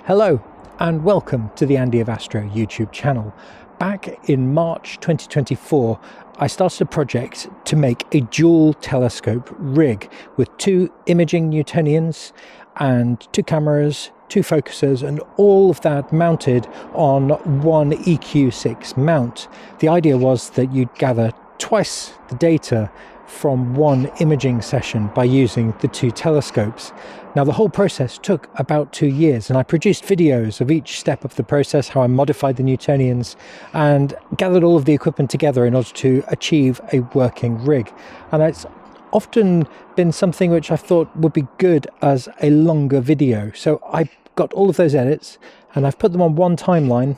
Hello and welcome to the Andy of Astro YouTube channel. Back in March 2024 I started a project to make a dual telescope rig with 2 imaging Newtonians and 2 cameras, 2 focusers, and all of that mounted on one EQ6 mount. The idea was that you'd gather twice the data from one imaging session by using the 2 telescopes. Now the whole process took about 2 years, and I produced videos of each step of the process, how I modified the Newtonians and gathered all of the equipment together in order to achieve a working rig. And it's often been something which I thought would be good as a longer video. So I got all of those edits and I've put them on one timeline,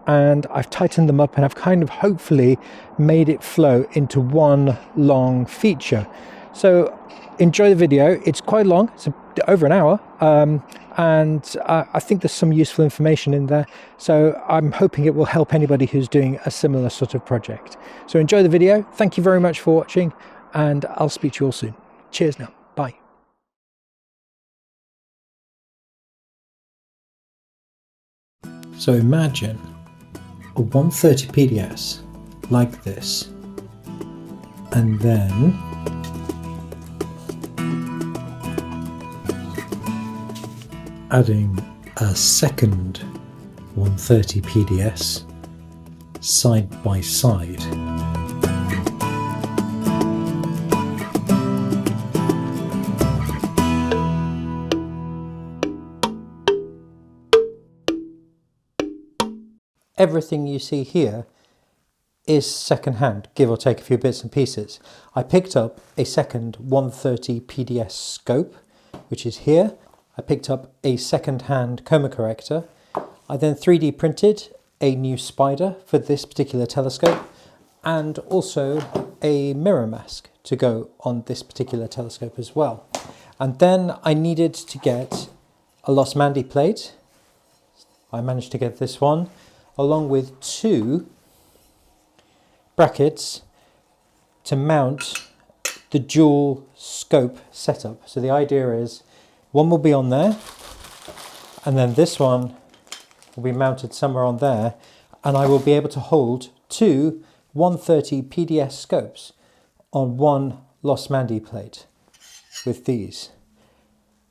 and I've tightened them up, and I've kind of hopefully made it flow into one long feature. So enjoy the video. It's quite long, it's over an hour, and I think there's some useful information in there, so I'm hoping it will help anybody who's doing a similar sort of project. So enjoy the video. Thank you very much for watching, and I'll speak to you all soon. Cheers now. Bye. So imagine a 130 PDS like this, and then adding a second 130 PDS side by side. Everything you see here is second-hand, give or take a few bits and pieces. I picked up a second 130 PDS scope, which is here. I picked up a second-hand coma corrector. I then 3D printed a new spider for this particular telescope, and also a mirror mask to go on this particular telescope as well. And then I needed to get a Losmandy plate. I managed to get this one, along with 2 brackets to mount the dual scope setup. So the idea is one will be on there, and then this one will be mounted somewhere on there, and I will be able to hold 2 130 PDS scopes on one Losmandy plate with these,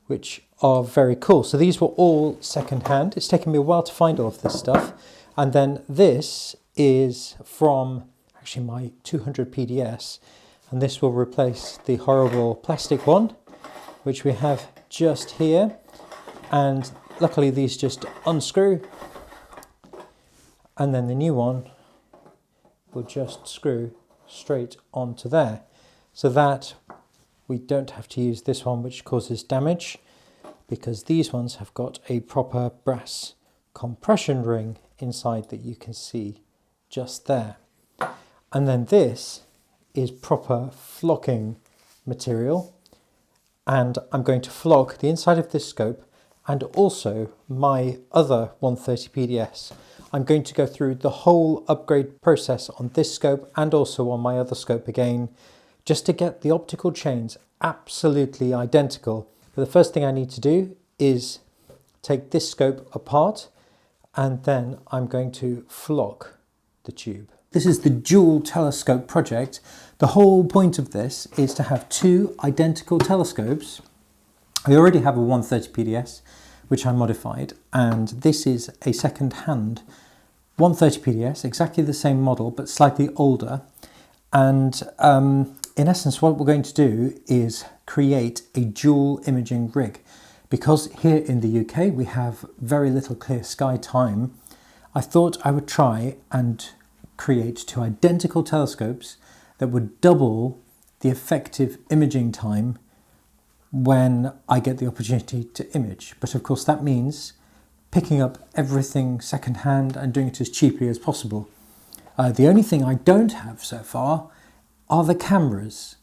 which are very cool. So these were all second hand. It's taken me a while to find all of this stuff. And then this is from actually my 200 PDS, and this will replace the horrible plastic one which we have just here, and luckily these just unscrew, and then the new one will just screw straight onto there, so that we don't have to use this one which causes damage, because these ones have got a proper brass compression ring inside that you can see just there. And then this is proper flocking material, and I'm going to flock the inside of this scope and also my other 130 PDS. I'm going to go through the whole upgrade process on this scope and also on my other scope again, just to get the optical chains absolutely identical. But the first thing I need to do is take this scope apart, and then I'm going to flock the tube. This is the dual telescope project. The whole point of this is to have 2 identical telescopes. I already have a 130 PDS, which I modified, and this is a second-hand 130 PDS, exactly the same model, but slightly older. And in essence, what we're going to do is create a dual imaging rig. Because here in the UK we have very little clear sky time, I thought I would try and create 2 identical telescopes that would double the effective imaging time when I get the opportunity to image. But of course that means picking up everything second-hand and doing it as cheaply as possible. The only thing I don't have so far are the cameras,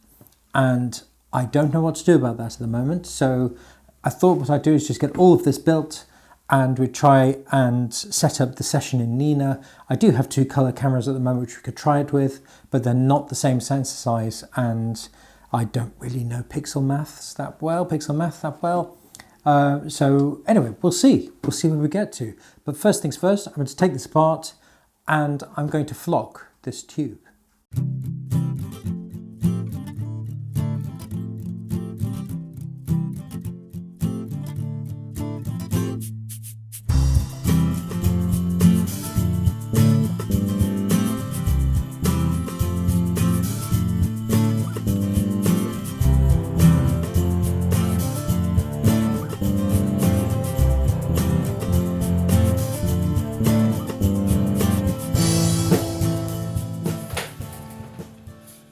and I don't know what to do about that at the moment, so I thought what I'd do is just get all of this built, and we'd try and set up the session in Nina. I do have 2 colour cameras at the moment which we could try it with, but they're not the same sensor size, and I don't really know pixel math that well. So anyway, we'll see where we get to. But first things first, I'm going to take this apart and I'm going to flock this tube.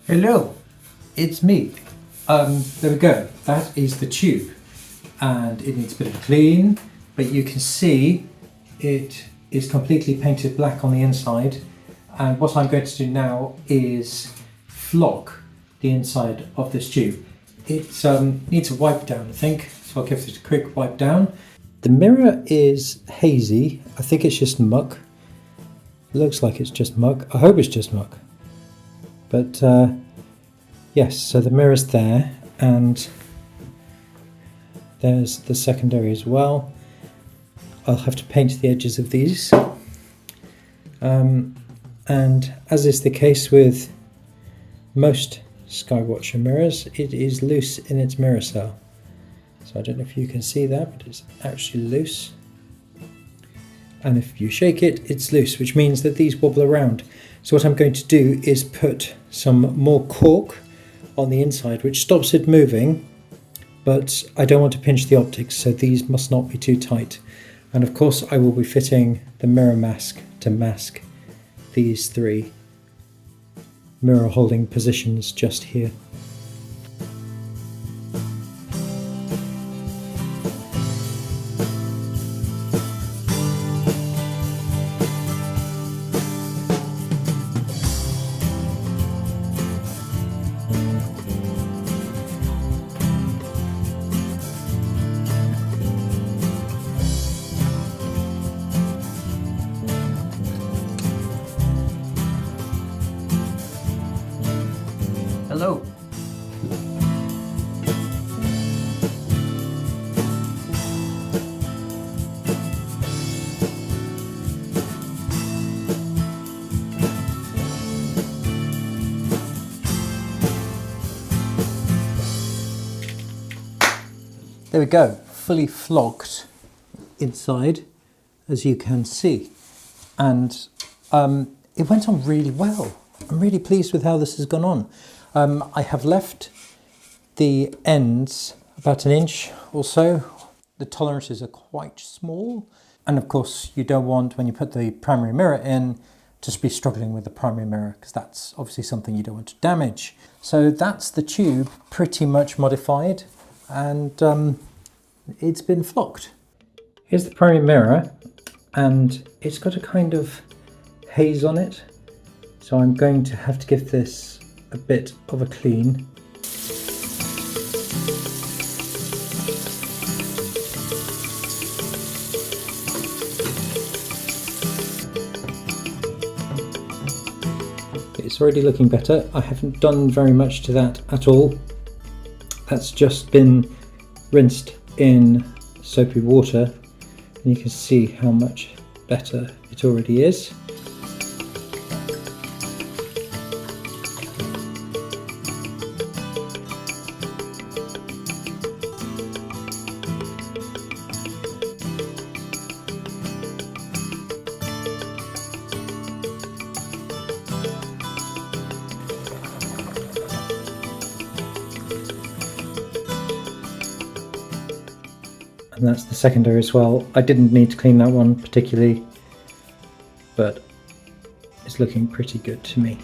Hello, it's me. There we go. That is the tube, and it needs a bit of clean, but you can see it is completely painted black on the inside. And what I'm going to do now is flock the inside of this tube. It needs a wipe down, I think, so I'll give it a quick wipe down. The mirror is hazy. I think it's just muck. It looks like it's just muck. I hope it's just muck. But yes, so the mirror's there, and there's the secondary as well. I'll have to paint the edges of these. And as is the case with most Skywatcher mirrors, it is loose in its mirror cell. So I don't know if you can see that, but it's actually loose. And if you shake it, it's loose, which means that these wobble around. So what I'm going to do is put some more cork on the inside, which stops it moving, but I don't want to pinch the optics, so these must not be too tight. And of course I will be fitting the mirror mask to mask these three mirror holding positions just here. Hello. There we go, fully flocked inside, as you can see. And it went on really well. I'm really pleased with how this has gone on. I have left the ends about 1 inch or so. The tolerances are quite small. And of course, you don't want, when you put the primary mirror in, to be struggling with the primary mirror, because that's obviously something you don't want to damage. So that's the tube pretty much modified, and it's been flocked. Here's the primary mirror, and it's got a kind of haze on it. So I'm going to have to give this a bit of a clean. It's already looking better. I haven't done very much to that at all. That's just been rinsed in soapy water, and you can see how much better it already is. And that's the secondary as well. I didn't need to clean that one particularly, but it's looking pretty good to me.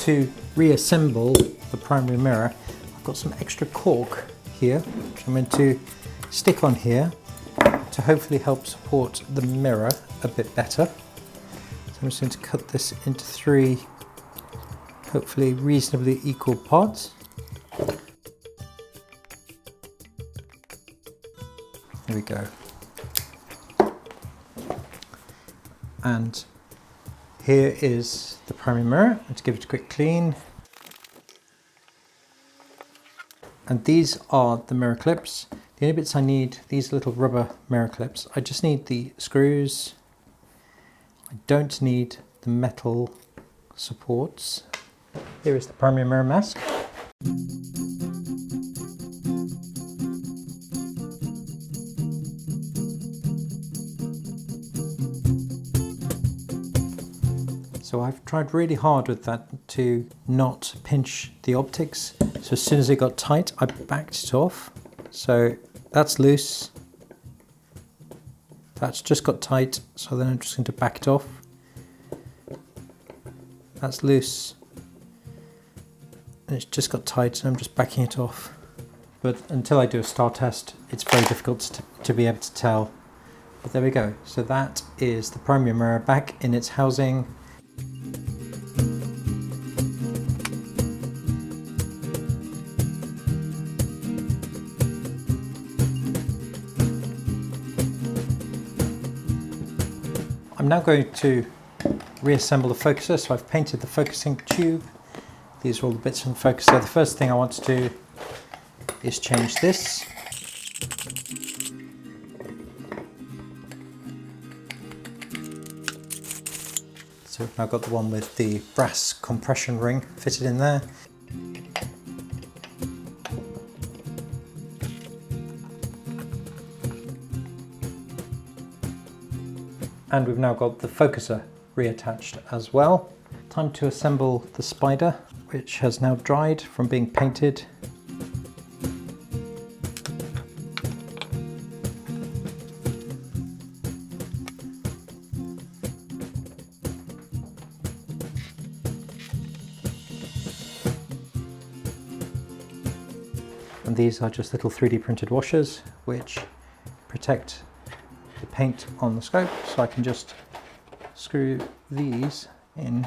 to reassemble the primary mirror, I've got some extra cork here, which I'm going to stick on here to hopefully help support the mirror a bit better. So I'm just going to cut this into 3 hopefully reasonably equal parts. There we go. And here is the primary mirror. Let's give it a quick clean. And these are the mirror clips. The only bits I need, these little rubber mirror clips. I just need the screws. I don't need the metal supports. Here is the primary mirror mask. So I've tried really hard with that to not pinch the optics. So as soon as it got tight, I backed it off. So that's loose. That's just got tight. So then I'm just going to back it off. That's loose. And it's just got tight, so I'm just backing it off. But until I do a star test, it's very difficult to be able to tell. But there we go. So that is the primary mirror back in its housing. I'm now going to reassemble the focuser. So I've painted the focusing tube. These are all the bits from the focuser. The first thing I want to do is change this. So we've now got the one with the brass compression ring fitted in there. And we've now got the focuser reattached as well. Time to assemble the spider, which has now dried from being painted. And these are just little 3D printed washers which protect the paint on the scope, so I can just screw these in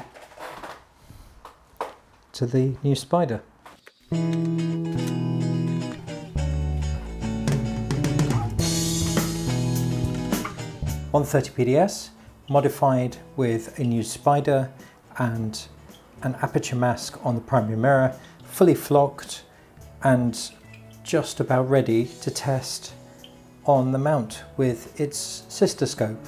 to the new spider. 130 PDS, modified with a new spider and an aperture mask on the primary mirror, fully flocked and just about ready to test on the mount with its sister scope.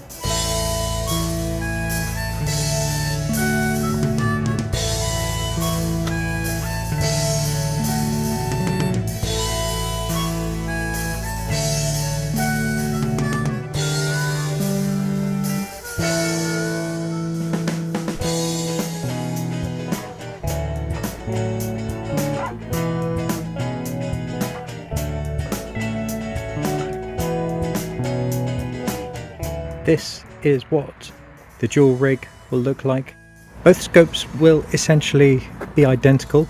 This is what the dual rig will look like. Both scopes will essentially be identical.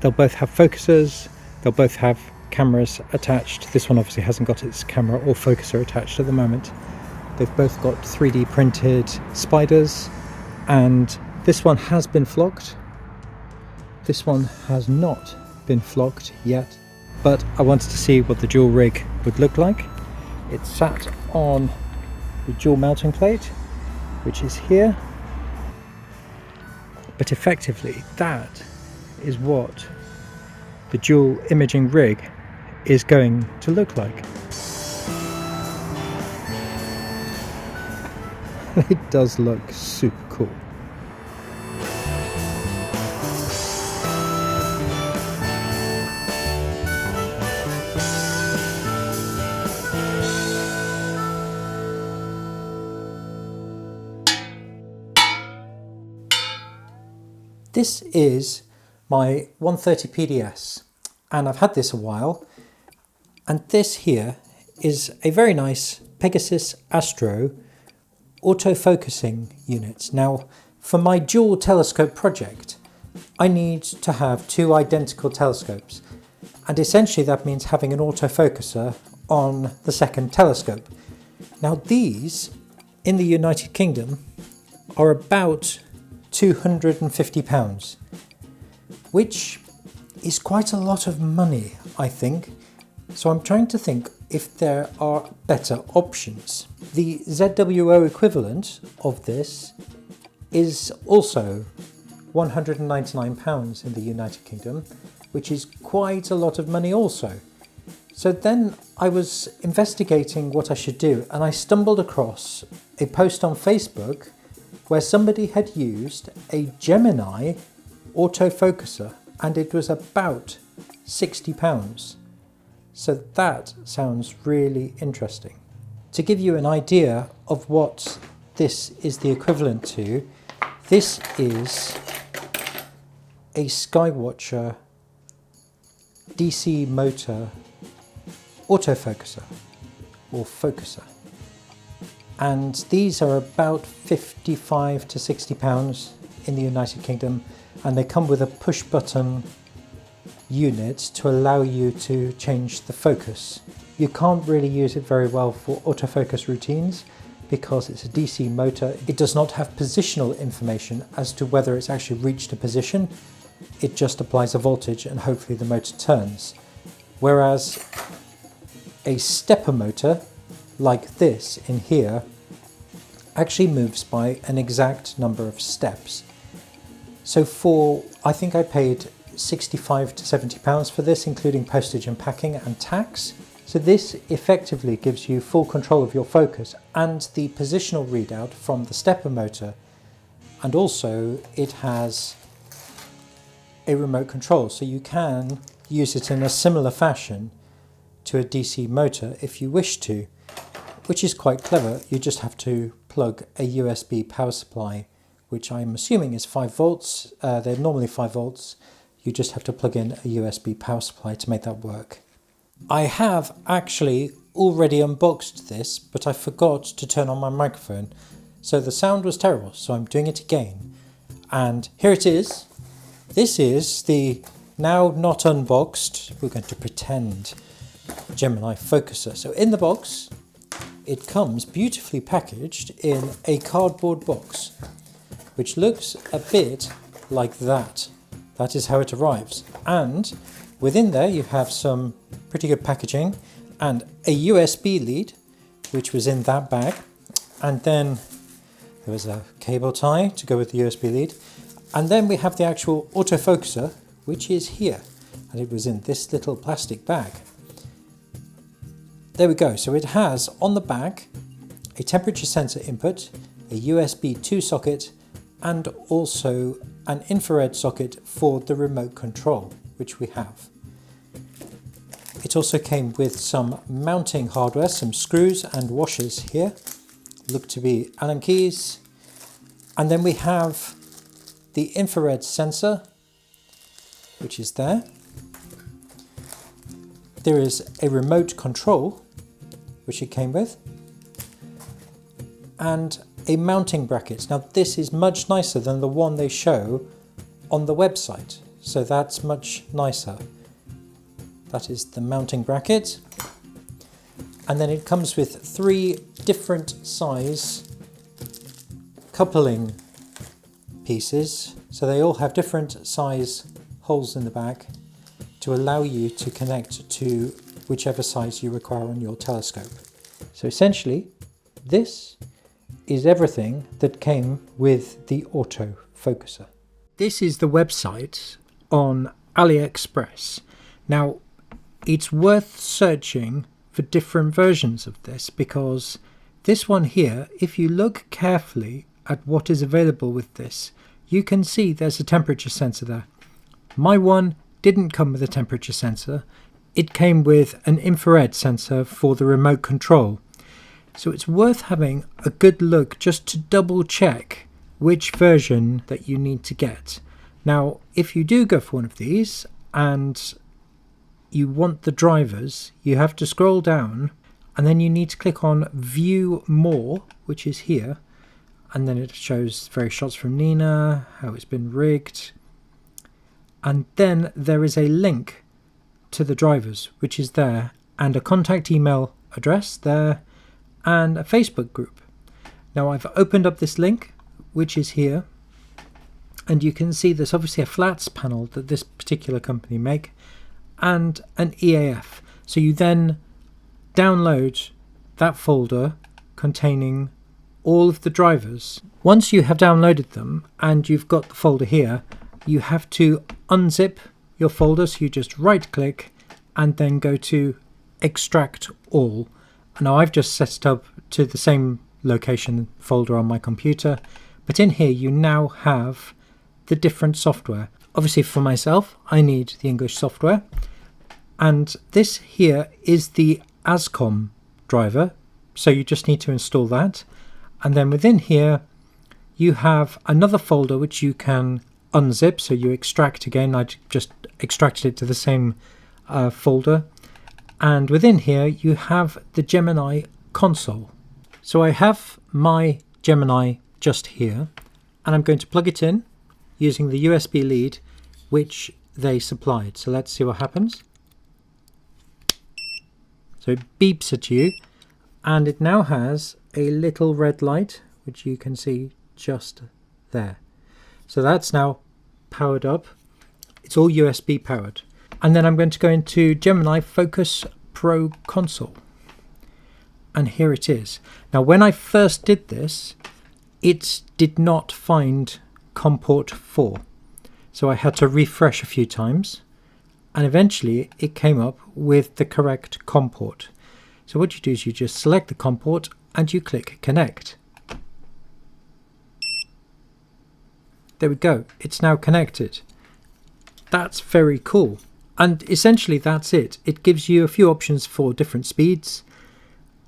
They'll both have focusers, they'll both have cameras attached. This one obviously hasn't got its camera or focuser attached at the moment. They've both got 3D printed spiders, and this one has been flocked. This one has not been flocked yet, but I wanted to see what the dual rig would look like. It's sat on the dual mounting plate, which is here, but effectively that is what the dual imaging rig is going to look like. It does look super cool. This is my 130 PDS, and I've had this a while, and this here is a very nice Pegasus Astro autofocusing unit. Now, for my dual telescope project, I need to have two identical telescopes, and essentially that means having an autofocuser on the second telescope. Now these, in the United Kingdom, are about £250, which is quite a lot of money, I think. So I'm trying to think if there are better options. The ZWO equivalent of this is also £199 in the United Kingdom, which is quite a lot of money also. So then I was investigating what I should do, and I stumbled across a post on Facebook where somebody had used a Gemini autofocuser, and it was about £60. So that sounds really interesting. To give you an idea of what this is the equivalent to, this is a Skywatcher DC motor autofocuser or focuser, and these are about £55 to £60 in the United Kingdom, and they come with a push button unit to allow you to change the focus. You can't really use it very well for autofocus routines because it's a DC motor. It does not have positional information as to whether it's actually reached a position. It just applies a voltage and hopefully the motor turns. Whereas a stepper motor like this in here actually moves by an exact number of steps. So I think I paid £65 to £70 for this, including postage and packing and tax. So this effectively gives you full control of your focus and the positional readout from the stepper motor, and also it has a remote control, so you can use it in a similar fashion to a DC motor if you wish to, which is quite clever. You just have to plug a USB power supply, which I'm assuming is 5 volts. They're normally 5 volts. You just have to plug in a USB power supply to make that work. I have actually already unboxed this, but I forgot to turn on my microphone, so the sound was terrible, so I'm doing it again. And here it is. This is the now not unboxed, we're going to pretend, Gemini focuser. So in the box, it comes beautifully packaged in a cardboard box, which looks a bit like that. That is how it arrives. And within there you have some pretty good packaging and a USB lead, which was in that bag. And then there was a cable tie to go with the USB lead. And then we have the actual autofocuser, which is here. And it was in this little plastic bag. There we go. So it has on the back a temperature sensor input, a USB 2 socket, and also an infrared socket for the remote control, which we have. It also came with some mounting hardware, some screws and washers here, look to be Allen keys. And then we have the infrared sensor, which is there. There is a remote control, which it came with, and a mounting bracket. Now this is much nicer than the one they show on the website, so that's much nicer. That is the mounting bracket, and then it comes with 3 different size coupling pieces, so they all have different size holes in the back to allow you to connect to whichever size you require on your telescope. So essentially this is everything that came with the autofocuser. This is the website on AliExpress. Now it's worth searching for different versions of this, because this one here, if you look carefully at what is available with this, you can see there's a temperature sensor there. My one didn't come with a temperature sensor. It came with an infrared sensor for the remote control. So it's worth having a good look just to double check which version that you need to get. Now, if you do go for one of these and you want the drivers, you have to scroll down and then you need to click on View More, which is here. And then it shows various shots from Nina, how it's been rigged, and then there is a link to the drivers, which is there, and a contact email address there, and a Facebook group. Now I've opened up this link, which is here, and you can see there's obviously a flats panel that this particular company make, and an EAF. So you then download that folder containing all of the drivers. Once you have downloaded them and you've got the folder here, you have to unzip your folder. So you just right click and then go to extract all. Now I've just set it up to the same location folder on my computer, but in here you now have the different software. Obviously for myself, I need the English software, and this here is the ASCOM driver, so you just need to install that. And then within here you have another folder which you can unzip, so you extract again. I just extracted it to the same folder, and within here you have the Gemini console. So I have my Gemini just here, and I'm going to plug it in using the USB lead which they supplied. So let's see what happens. So it beeps at you, and it now has a little red light which you can see just there. So that's now powered up. It's all USB powered. And then I'm going to go into Gemini Focus Pro console, and here it is. Now when I first did this, it did not find COM port 4, so I had to refresh a few times, and eventually it came up with the correct COM port. So what you do is you just select the COM port and you click connect. There we go, it's now connected. That's very cool. And essentially that's it. It gives you a few options for different speeds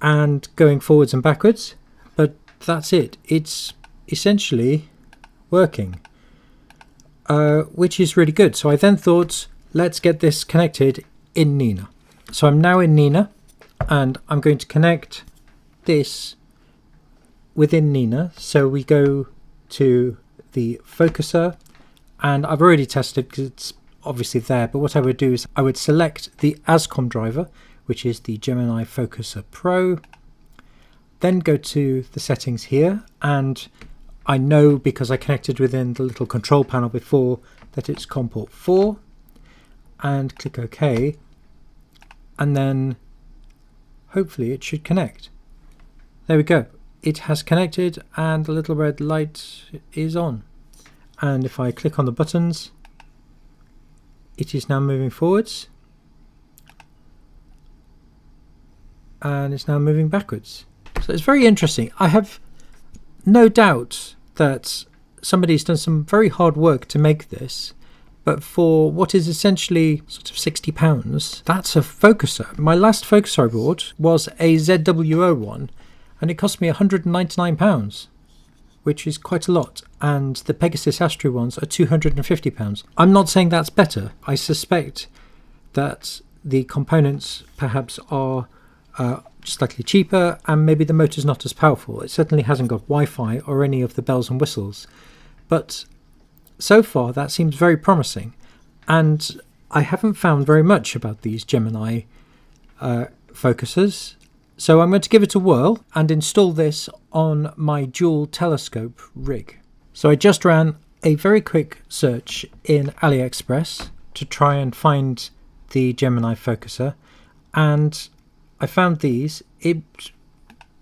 and going forwards and backwards, but that's it. It's essentially working, which is really good. So I then thought, let's get this connected in Nina. So I'm now in Nina, and I'm going to connect this within Nina. So we go to the focuser, and I've already tested because it's obviously there, but what I would do is I would select the ASCOM driver, which is the Gemini Focuser Pro, then go to the settings here, and I know because I connected within the little control panel before that it's COM port 4, and click OK, and then hopefully it should connect. There we go, it has connected and the little red light is on, and if I click on the buttons, it is now moving forwards and it's now moving backwards. So it's very interesting. I have no doubt that somebody's done some very hard work to make this, but for what is essentially sort of £60, that's a focuser. My last focuser I bought was a ZWO one, and it cost me £199, which is quite a lot, and the Pegasus Astro ones are £250. I'm not saying that's better. I suspect that the components perhaps are slightly cheaper, and maybe the motor's not as powerful. It certainly hasn't got Wi-Fi or any of the bells and whistles, but so far that seems very promising, and I haven't found very much about these Gemini focusers. So I'm going to give it a whirl and install this on my dual telescope rig. So I just ran a very quick search in AliExpress to try and find the Gemini focuser, and I found these. It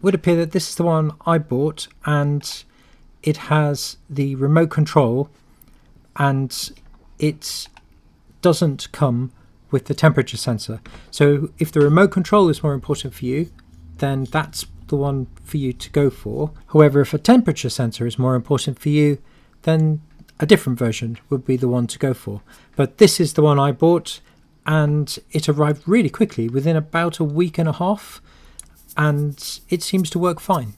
would appear that this is the one I bought, and it has the remote control, and it doesn't come with the temperature sensor. So if the remote control is more important for you, then that's the one for you to go for. However, if a temperature sensor is more important for you, then a different version would be the one to go for. But this is the one I bought, and it arrived really quickly, within about a week and a half, and it seems to work fine.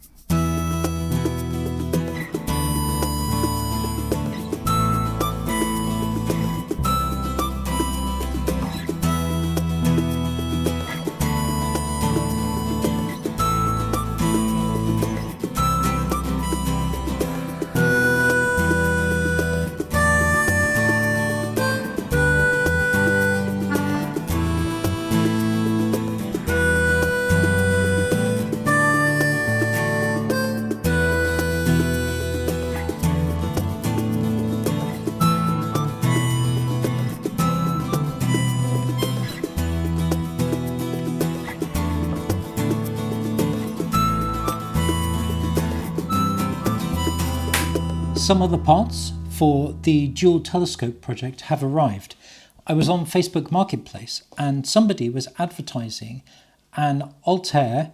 Some other parts for the dual telescope project have arrived. I was on Facebook Marketplace and somebody was advertising an Altair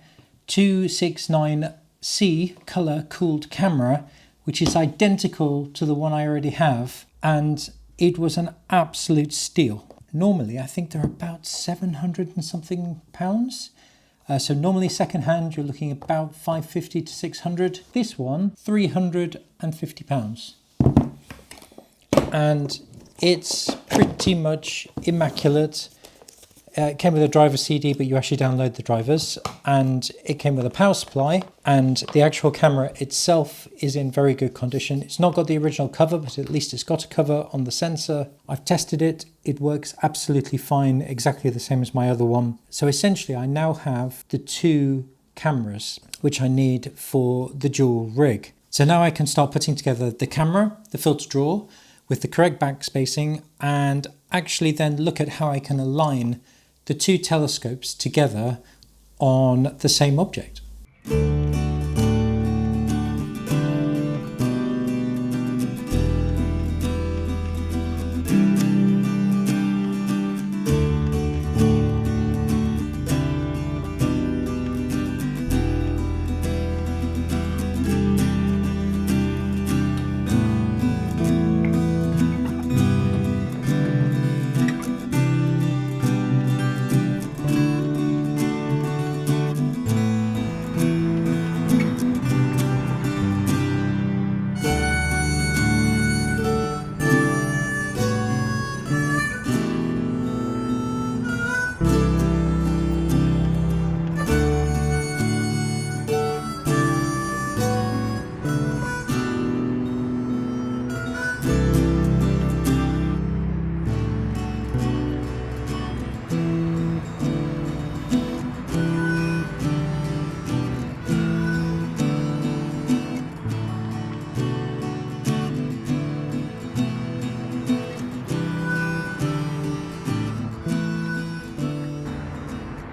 269C color cooled camera, which is identical to the one I already have, and it was an absolute steal. Normally I think they're about 700 and something pounds. So normally second-hand you're looking at about 550 to 600. This one, 350 pounds. And it's pretty much immaculate. It came with a driver CD, but you actually download the drivers, and it came with a power supply, and the actual camera itself is in very good condition. It's not got the original cover, but at least it's got a cover on the sensor. I've tested it. It works absolutely fine, exactly the same as my other one. So essentially I now have the two cameras which I need for the dual rig. So now I can start putting together the camera, the filter drawer, with the correct backspacing, and actually then look at how I can align the two telescopes together on the same object.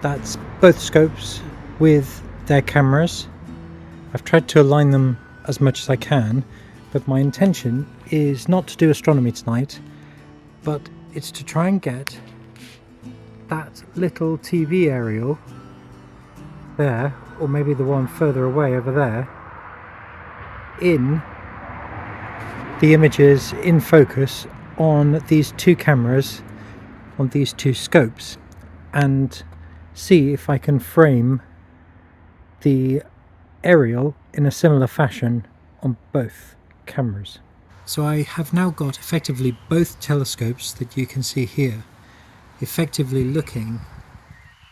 That's both scopes with their cameras. I've tried to align them as much as I can, but my intention is not to do astronomy tonight, but it's to try and get that little TV aerial there, or maybe the one further away over there, in the images in focus on these two cameras, on these two scopes, and see if I can frame the aerial in a similar fashion on both cameras. So I have now got effectively both telescopes that you can see here, effectively looking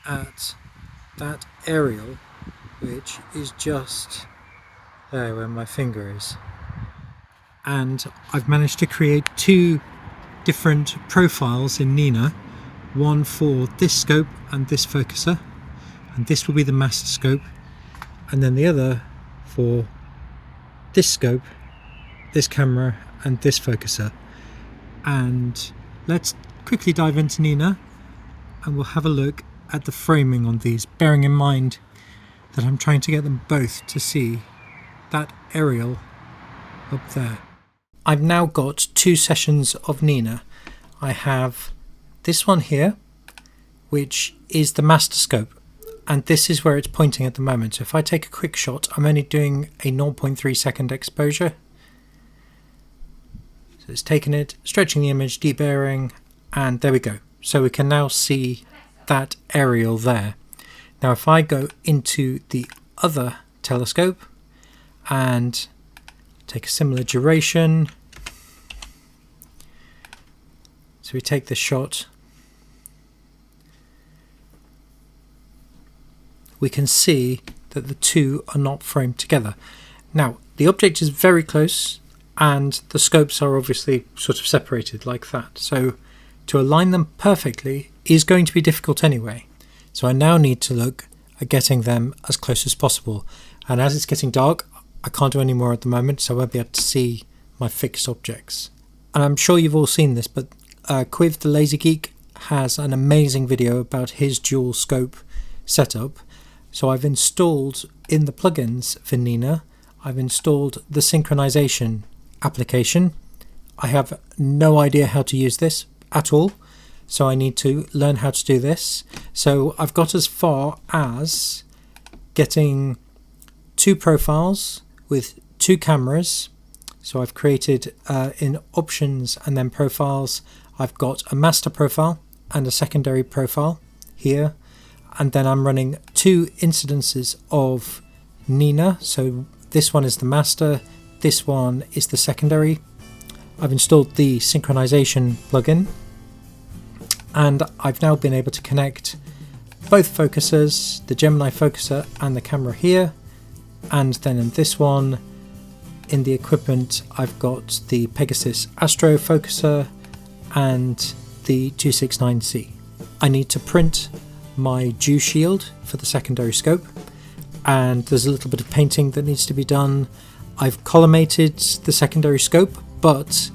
at that aerial, which is just there where my finger is. And I've managed to create two different profiles in Nina, one for this scope and this focuser, and this will be the master scope, and then the other for this scope, this camera and this focuser. And let's quickly dive into Nina and we'll have a look at the framing on these, bearing in mind that I'm trying to get them both to see that aerial up there. I've now got two sessions of Nina. I have this one here, which is the master scope, and this is where it's pointing at the moment. So if I take a quick shot, I'm only doing a 0.3 second exposure. So it's taking it, stretching the image, debearing, and there we go. So we can now see that aerial there. Now if I go into the other telescope and take a similar duration, so we take the shot, we can see that the two are not framed together. Now the object is very close and the scopes are obviously sort of separated like that, so to align them perfectly is going to be difficult anyway. So I now need to look at getting them as close as possible, and as it's getting dark I can't do any more at the moment, so I won't be able to see my fixed objects. And I'm sure you've all seen this, but Quiv the Lazy Geek has an amazing video about his dual scope setup. So I've installed in the plugins for Nina, I've installed the synchronization application. I have no idea how to use this at all, so I need to learn how to do this. So I've got as far as getting 2 profiles with 2 cameras. So I've created in options and then profiles, I've got a master profile and a secondary profile here. And then I'm running 2 incidences of Nina. So this one is the master, this one is the secondary. I've installed the synchronization plugin, and I've now been able to connect both focusers, the Gemini focuser and the camera here. And then in this one, in the equipment, I've got the Pegasus Astro focuser and the 269C. I need to print my dew shield for the secondary scope, and there's a little bit of painting that needs to be done. I've collimated the secondary scope, but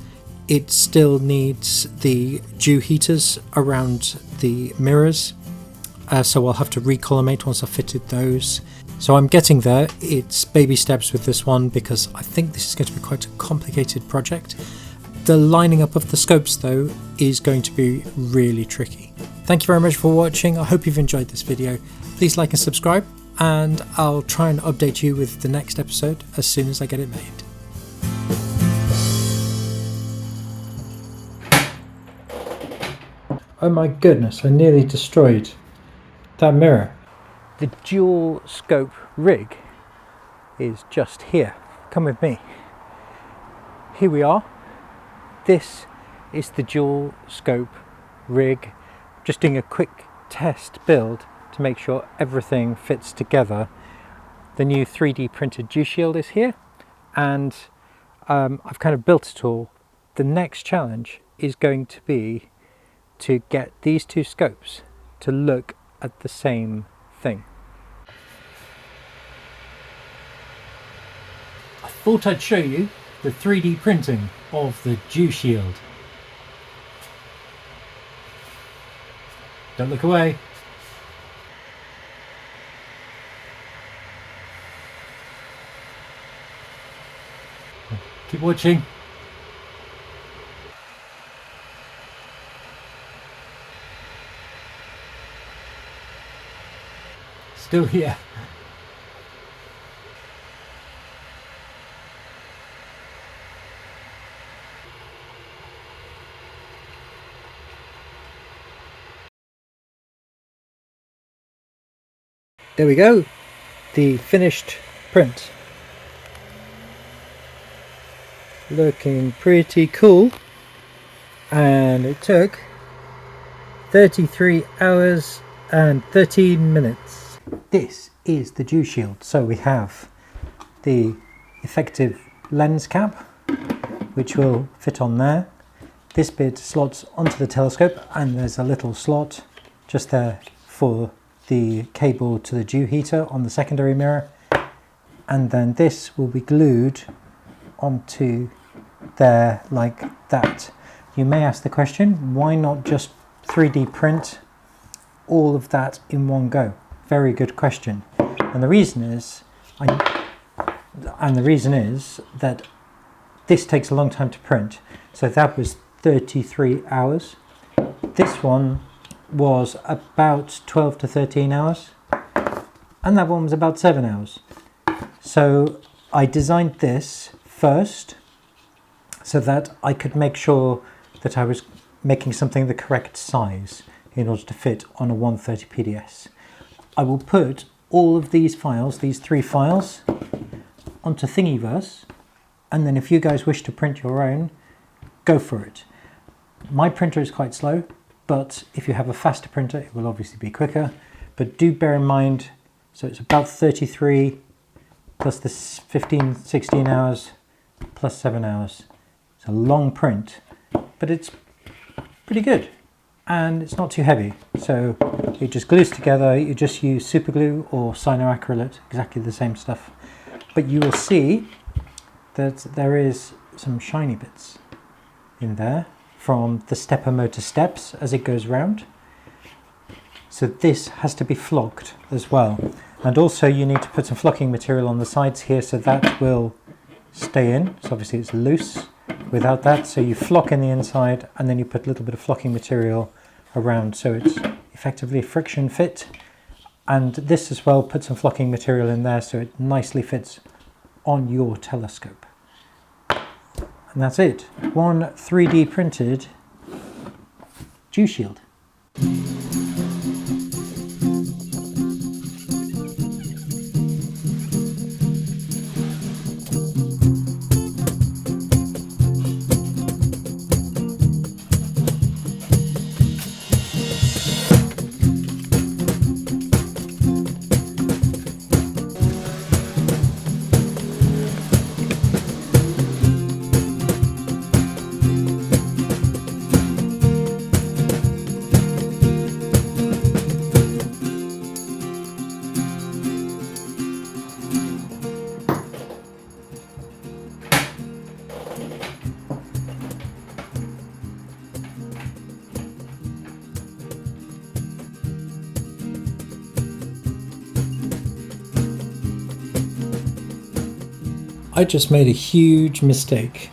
it still needs the dew heaters around the mirrors, so I'll have to recollimate once I've fitted those. So I'm getting there. It's baby steps with this one because I think this is going to be quite a complicated project. The lining up of the scopes though is going to be really tricky. Thank you very much for watching. I hope you've enjoyed this video. Please like and subscribe, and I'll try and update you with the next episode as soon as I get it made. Oh my goodness, I nearly destroyed that mirror. The dual scope rig is just here. Come with me. Here we are. This is the dual scope rig. Just doing a quick test build to make sure everything fits together. The new 3D printed dew shield is here, and I've kind of built it all. The next challenge is going to be to get these 2 scopes to look at the same thing. I thought I'd show you the 3D printing of the dew shield. Don't look away. Keep watching. Still here. There we go, the finished print. Looking pretty cool, and it took 33 hours and 13 minutes. This is the dew shield. So we have the effective lens cap, which will fit on there. This bit slots onto the telescope, and there's a little slot just there for the cable to the dew heater on the secondary mirror, and then this will be glued onto there like that. You may ask the question, why not just 3D print all of that in one go? Very good question. And the reason is that this takes a long time to print. So that was 33 hours. This one was about 12 to 13 hours, and that one was about 7 hours. So I designed this first so that I could make sure that I was making something the correct size in order to fit on a 130 PDS. I will put all of these files, these 3 files, onto Thingiverse, and then if you guys wish to print your own, go for it. My printer is quite slow, but if you have a faster printer, it will obviously be quicker. But do bear in mind, so it's about 33 plus the 15, 16 hours plus 7 hours. It's a long print, but it's pretty good. And it's not too heavy. So it just glues together. You just use super glue or cyanoacrylate, exactly the same stuff. But you will see that there is some shiny bits in there from the stepper motor steps as it goes round. So this has to be flocked as well. And also you need to put some flocking material on the sides here, so that will stay in. So obviously it's loose without that. So you flock in the inside and then you put a little bit of flocking material around so it's effectively friction fit. And this as well, put some flocking material in there so it nicely fits on your telescope. And that's it. One 3D printed dew shield. I just made a huge mistake.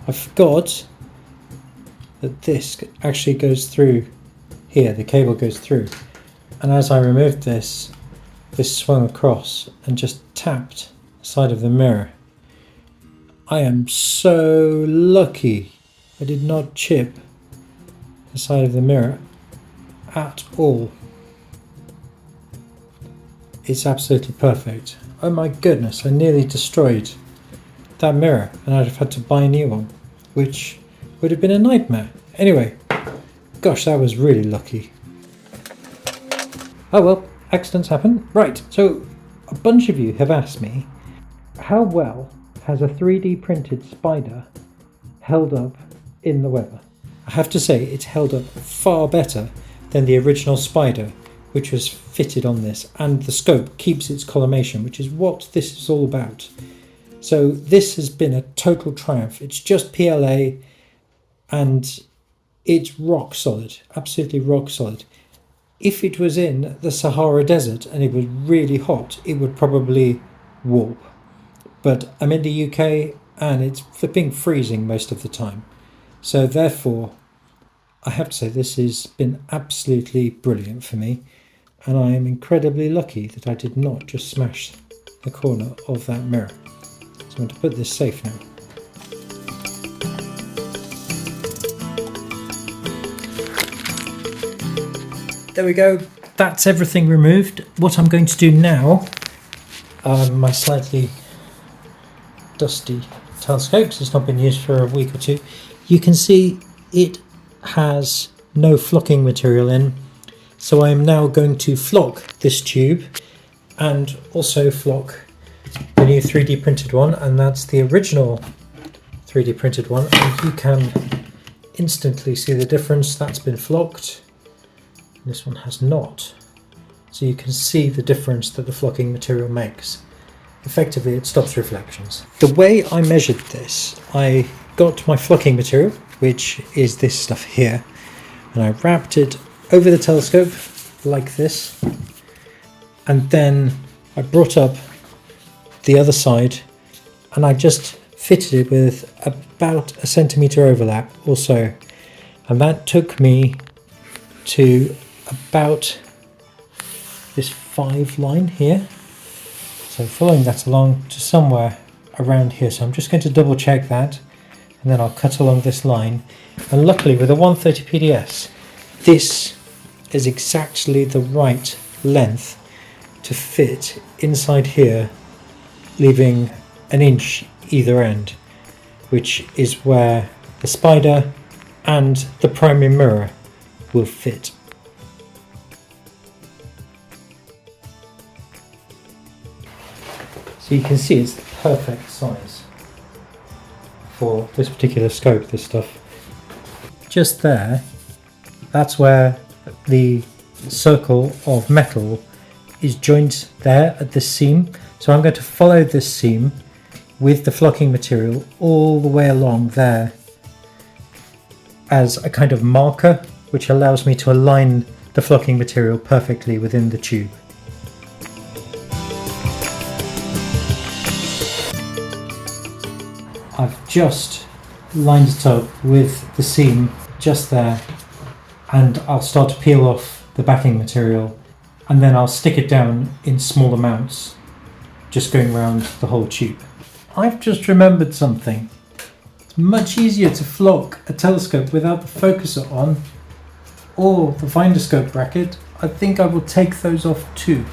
I forgot that this actually goes through here, the cable goes through. And as I removed this, this swung across and just tapped the side of the mirror. I am so lucky I did not chip the side of the mirror at all. It's absolutely perfect. Oh my goodness, I nearly destroyed that mirror and I'd have had to buy a new one, which would have been a nightmare. Anyway, gosh, that was really lucky. Oh well, accidents happen. Right, so a bunch of you have asked me, how well has a 3D printed spider held up in the weather? I have to say it's held up far better than the original spider which was fitted on this, and the scope keeps its collimation, which is what this is all about. So this has been a total triumph. It's just PLA and it's rock solid, absolutely rock solid. If it was in the Sahara Desert and it was really hot, it would probably warp. But I'm in the UK and it's flipping freezing most of the time. So therefore, I have to say this has been absolutely brilliant for me. And I am incredibly lucky that I did not just smash the corner of that mirror. I'm going to put this safe now. There we go, that's everything removed. What I'm going to do now, my slightly dusty telescope, because it's not been used for a week or two, you can see it has no flocking material in, so I am now going to flock this tube and also flock the new 3D printed one, and that's the original 3D printed one, and you can instantly see the difference. That's been flocked, this one has not, so you can see the difference that the flocking material makes. Effectively it stops reflections. The way I measured this, I got my flocking material, which is this stuff here, and I wrapped it over the telescope like this, and then I brought up the other side and I just fitted it with about a centimetre overlap or so, and that took me to about this 5 line here, so following that along to somewhere around here. So I'm just going to double check that and then I'll cut along this line, and luckily with a 130 PDS this is exactly the right length to fit inside here, leaving an inch either end, which is where the spider and the primary mirror will fit. So you can see it's the perfect size for this particular scope, this stuff. Just there, that's where the circle of metal is joined there at this seam. So I'm going to follow this seam with the flocking material all the way along there as a kind of marker, which allows me to align the flocking material perfectly within the tube. I've just lined it up with the seam just there, and I'll start to peel off the backing material, and then I'll stick it down in small amounts, just going around the whole tube. I've just remembered something. It's much easier to flock a telescope without the focuser on, or the finder scope bracket. I think I will take those off too.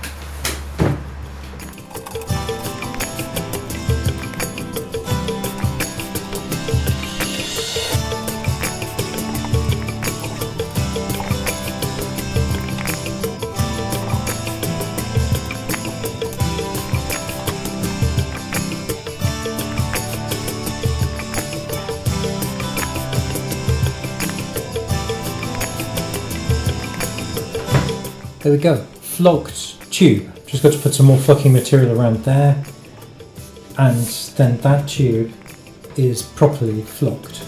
There we go, flocked tube. Just got to put some more flocking material around there, and then that tube is properly flocked.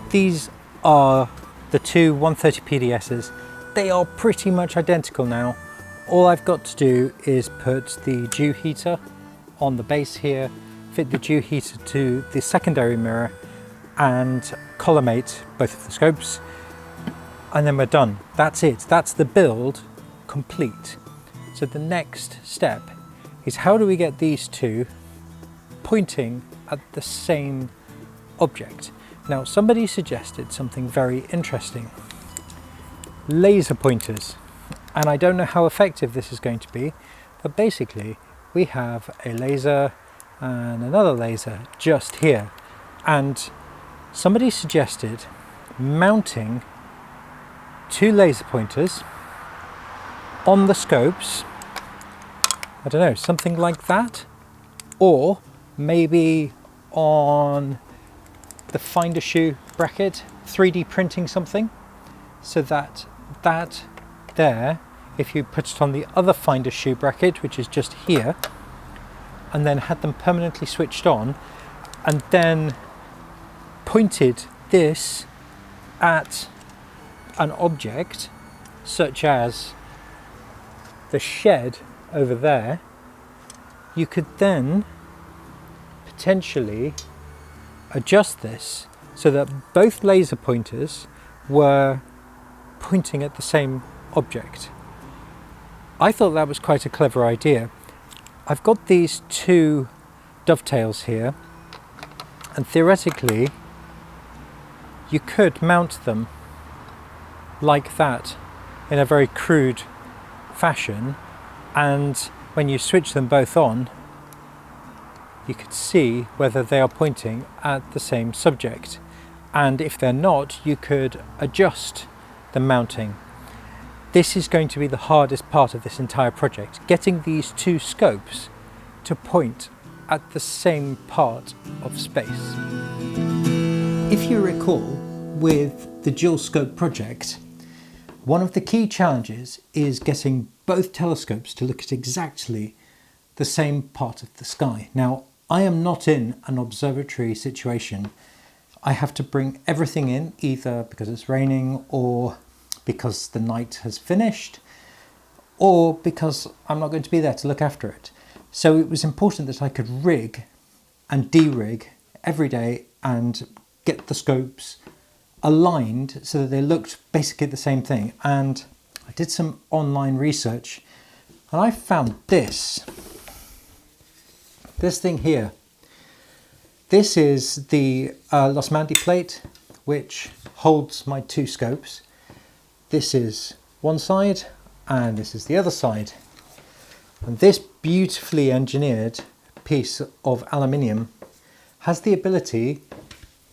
These are the two 130 PDSs. They are pretty much identical now. All I've got to do is put the dew heater on the base here, fit the dew heater to the secondary mirror, and collimate both of the scopes, and then we're done. That's it. That's the build complete. So the next step is, how do we get these two pointing at the same object? Now, somebody suggested something very interesting. Laser pointers. And I don't know how effective this is going to be, but basically we have a laser and another laser just here. And somebody suggested mounting two laser pointers on the scopes. I don't know, something like that. Or maybe on the finder shoe bracket, 3D printing something, so that there, if you put it on the other finder shoe bracket, which is just here, and then had them permanently switched on, and then pointed this at an object such as the shed over there, you could then potentially adjust this so that both laser pointers were pointing at the same object. I thought that was quite a clever idea. I've got these two dovetails here, and theoretically you could mount them like that in a very crude fashion, and when you switch them both on, you could see whether they are pointing at the same subject, and if they're not, you could adjust the mounting. This is going to be the hardest part of this entire project, getting these two scopes to point at the same part of space. If you recall, with the dual scope project, one of the key challenges is getting both telescopes to look at exactly the same part of the sky. Now, I am not in an observatory situation. I have to bring everything in, either because it's raining, or because the night has finished, or because I'm not going to be there to look after it. So it was important that I could rig and de-rig every day and get the scopes aligned so that they looked basically the same thing. And I did some online research, and I found this thing here. This is the Losmandy plate, which holds my two scopes. This is one side and this is the other side. And this beautifully engineered piece of aluminium has the ability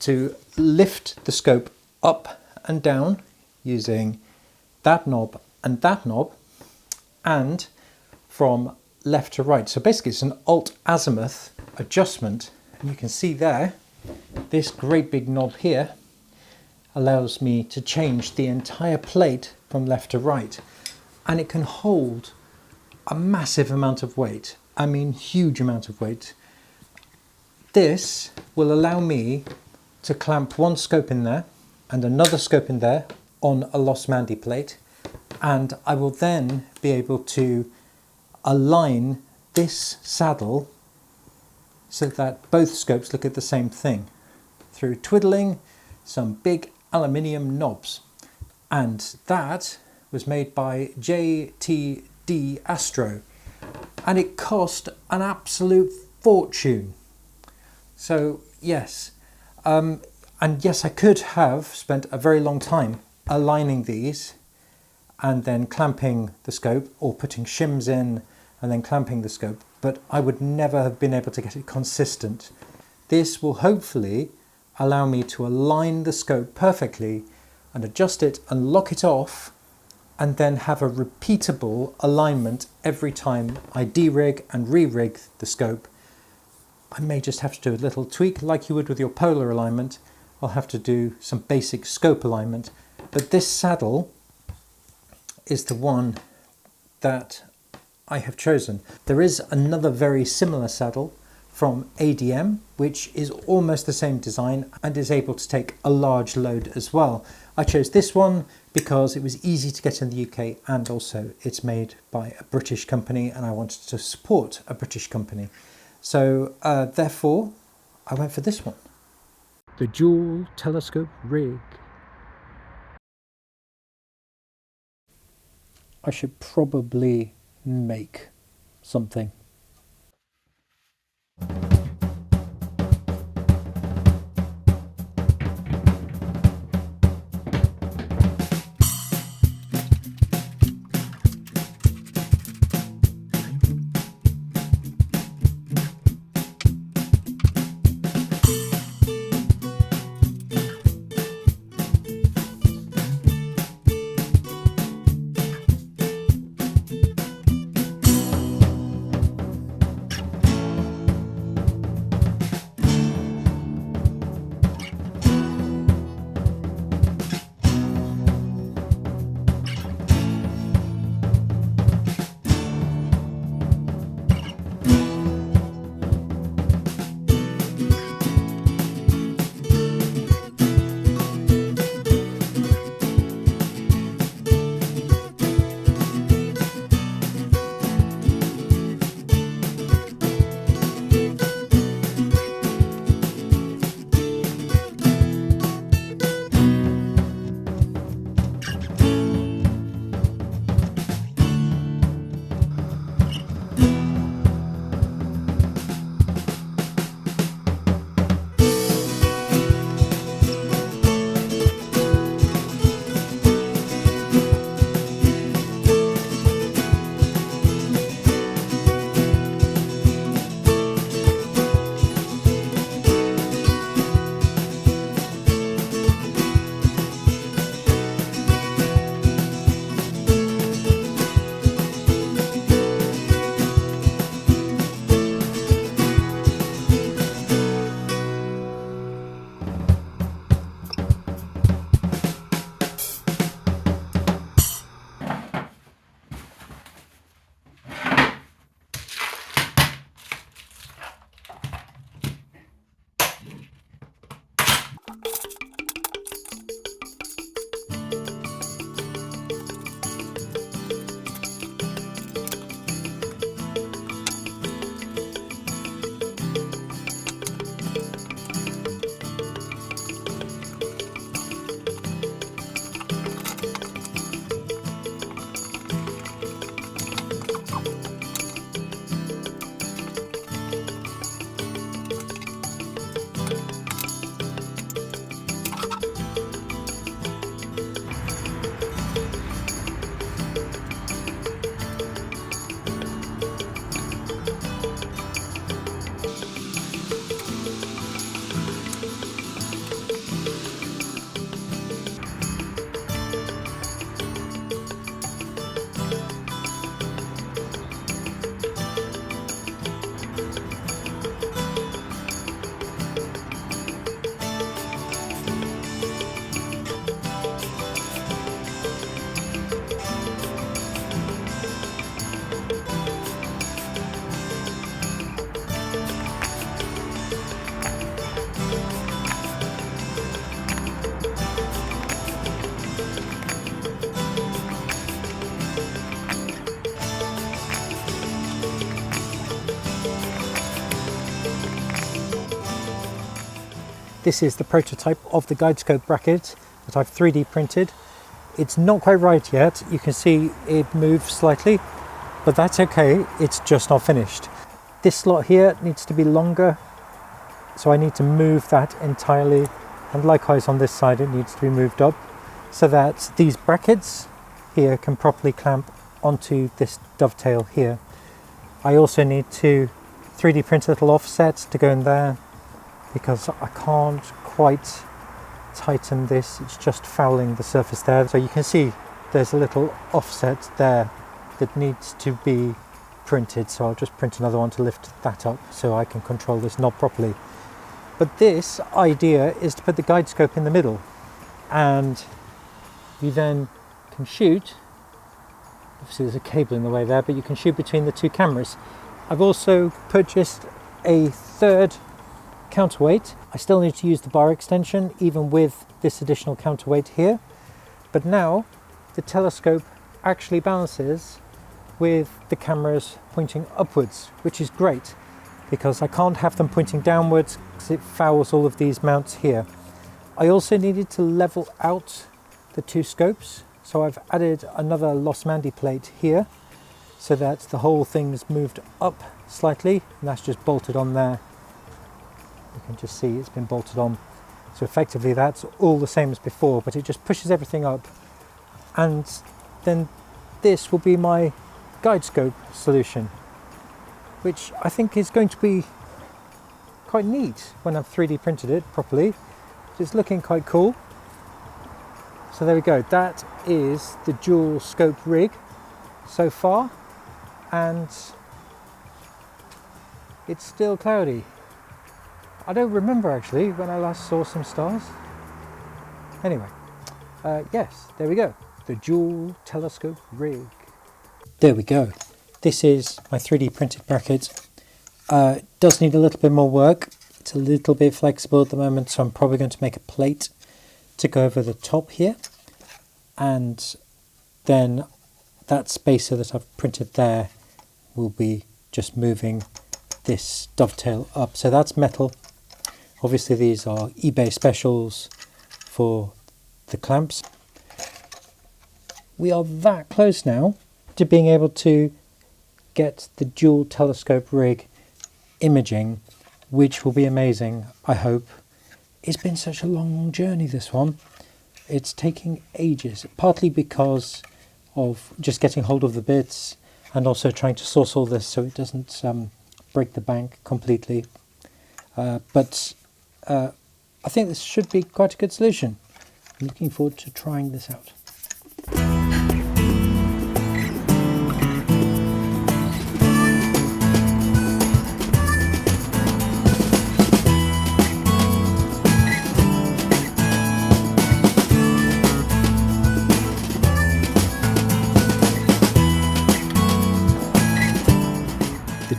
to lift the scope up and down using that knob, and from left to right. So basically it's an alt azimuth adjustment, and you can see there, this great big knob here allows me to change the entire plate from left to right, and it can hold a massive amount of weight. I mean, huge amount of weight. This will allow me to clamp one scope in there and another scope in there on a Lost Mandy plate, and I will then be able to align this saddle so that both scopes look at the same thing through twiddling some big aluminium knobs. And that was made by JTD Astro, and it cost an absolute fortune. So yes, and yes, I could have spent a very long time aligning these and then clamping the scope, or putting shims in and then clamping the scope, but I would never have been able to get it consistent. This will hopefully allow me to align the scope perfectly and adjust it and lock it off, and then have a repeatable alignment every time I de-rig and re-rig the scope. I may just have to do a little tweak like you would with your polar alignment. I'll have to do some basic scope alignment, but this saddle is the one that I have chosen. There is another very similar saddle from ADM, which is almost the same design and is able to take a large load as well. I chose this one because it was easy to get in the UK, and also it's made by a British company and I wanted to support a British company. So therefore I went for this one. The dual telescope rig. I should probably make something. This is the prototype of the guide scope bracket that I've 3D printed. It's not quite right yet. You can see it moves slightly, but that's okay. It's just not finished. This slot here needs to be longer, so I need to move that entirely. And likewise on this side, it needs to be moved up so that these brackets here can properly clamp onto this dovetail here. I also need to 3D print a little offset to go in there because I can't quite tighten this. It's just fouling the surface there. So you can see there's a little offset there that needs to be printed. So I'll just print another one to lift that up so I can control this knob properly. But this idea is to put the guide scope in the middle, and you then can shoot. Obviously there's a cable in the way there, but you can shoot between the two cameras. I've also purchased a third counterweight. I still need to use the bar extension even with this additional counterweight here, but now the telescope actually balances with the cameras pointing upwards, which is great because I can't have them pointing downwards because it fouls all of these mounts here. I also needed to level out the two scopes, so I've added another Losmandy plate here so that the whole thing's moved up slightly, and that's just bolted on there. You can just see it's been bolted on. So effectively that's all the same as before, but it just pushes everything up. And then this will be my guide scope solution, which I think is going to be quite neat when I've 3D printed it properly. It's looking quite cool. So there we go, that is the dual scope rig so far, and it's still cloudy. I don't remember actually when I last saw some stars. Anyway, yes, there we go, the dual telescope rig. There we go, this is my 3D printed bracket. It does need a little bit more work. It's a little bit flexible at the moment, so I'm probably going to make a plate to go over the top here, and then that spacer that I've printed there will be just moving this dovetail up. So that's metal. Obviously these are eBay specials for the clamps. We are that close now to being able to get the dual telescope rig imaging, which will be amazing, I hope. It's been such a long journey, this one. It's taking ages, partly because of just getting hold of the bits and also trying to source all this so it doesn't break the bank completely. But I think this should be quite a good solution. I'm looking forward to trying this out.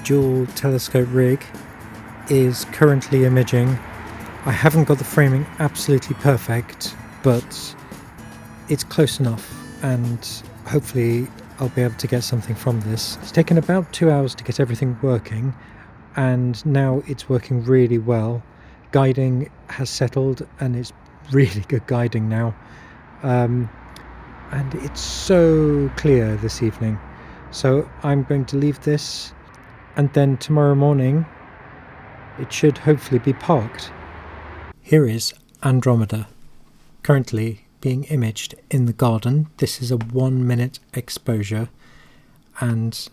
Dual telescope rig is currently imaging. I haven't got the framing absolutely perfect, but it's close enough, and hopefully I'll be able to get something from this. It's taken about 2 hours to get everything working, and now it's working really well. Guiding has settled and it's really good guiding now, and it's so clear this evening. So I'm going to leave this, and then tomorrow morning it should hopefully be parked. Here is Andromeda, currently being imaged in the garden. This is a 1 minute exposure, and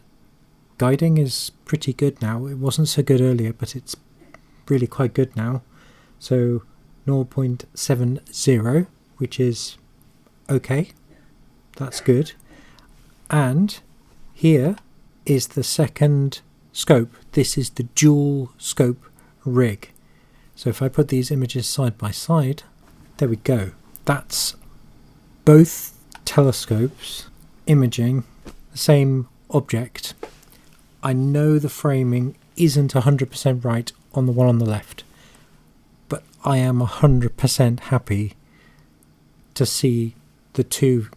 guiding is pretty good now. It wasn't so good earlier, but it's really quite good now. So 0.70, which is okay, that's good. And here is the second scope. This is the dual scope rig. So if I put these images side by side, there we go. That's both telescopes imaging the same object. I know the framing isn't 100% right on the one on the left, but I am 100% happy to see the two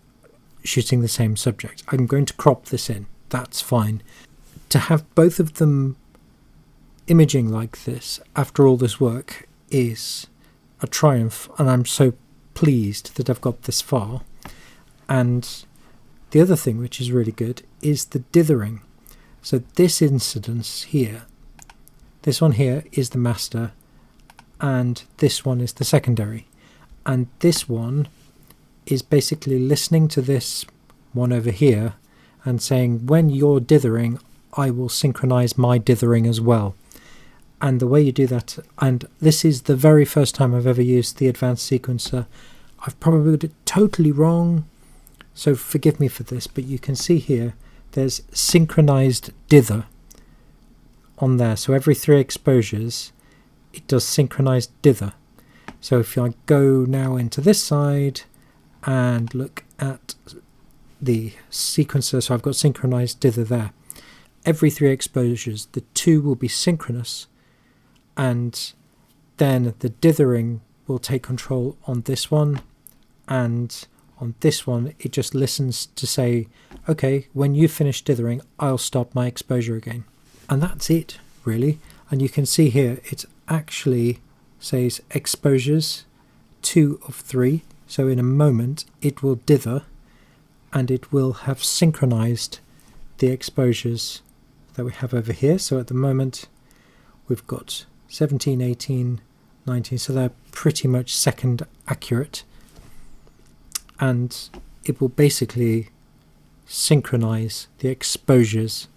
shooting the same subject. I'm going to crop this in, that's fine. To have both of them imaging like this after all this work is a triumph, and I'm so pleased that I've got this far. And the other thing which is really good is the dithering. So this incidence here, this one here is the master, and this one is the secondary. And this one is basically listening to this one over here and saying, when you're dithering, I will synchronize my dithering as well. And the way you do that, and this is the very first time I've ever used the advanced sequencer. I've probably got it totally wrong, so forgive me for this, but you can see here there's synchronized dither on there. So every 3 exposures it does synchronized dither. So if I go now into this side and look at the sequencer, so I've got synchronized dither there. Every 3 exposures the 2 will be synchronous, and then the dithering will take control on this one, and on this one it just listens to say, okay, when you finish dithering I'll stop my exposure again. And that's it really. And you can see here it actually says exposures 2 of 3, so in a moment it will dither and it will have synchronized the exposures that we have over here. So at the moment we've got 17, 18, 19, so they're pretty much second accurate, and it will basically synchronize the exposures.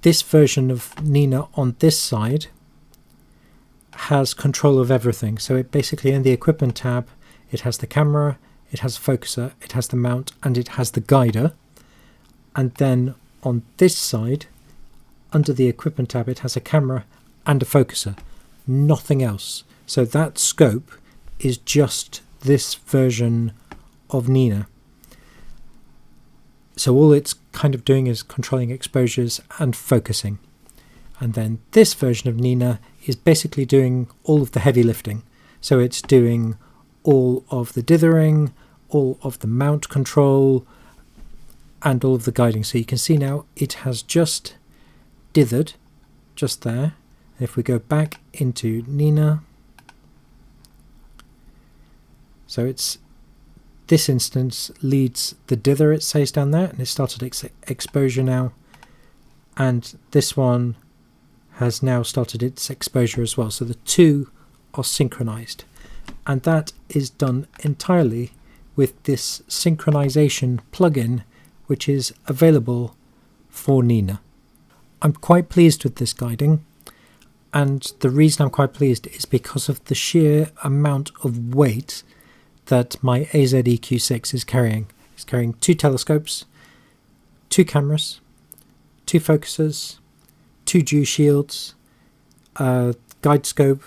This version of Nina on this side has control of everything. So it basically, in the equipment tab, it has the camera, it has a focuser, it has the mount, and it has the guider. And then on this side, under the equipment tab, it has a camera and a focuser, nothing else. So that scope is just this version of Nina. So all it's kind of doing is controlling exposures and focusing. And then this version of Nina is basically doing all of the heavy lifting. So it's doing all of the dithering, all of the mount control, and all of the guiding. So you can see now it has just dithered just there. If we go back into Nina, so it's this instance leads the dither, it says down there, and it started exposure now, and this one has now started its exposure as well. So the 2 are synchronized, and that is done entirely with this synchronization plugin which is available for Nina. I'm quite pleased with this guiding, and the reason I'm quite pleased is because of the sheer amount of weight that my AZ-EQ6 is carrying. It's carrying 2 telescopes, 2 cameras, 2 focusers, 2 dew shields, guide scope,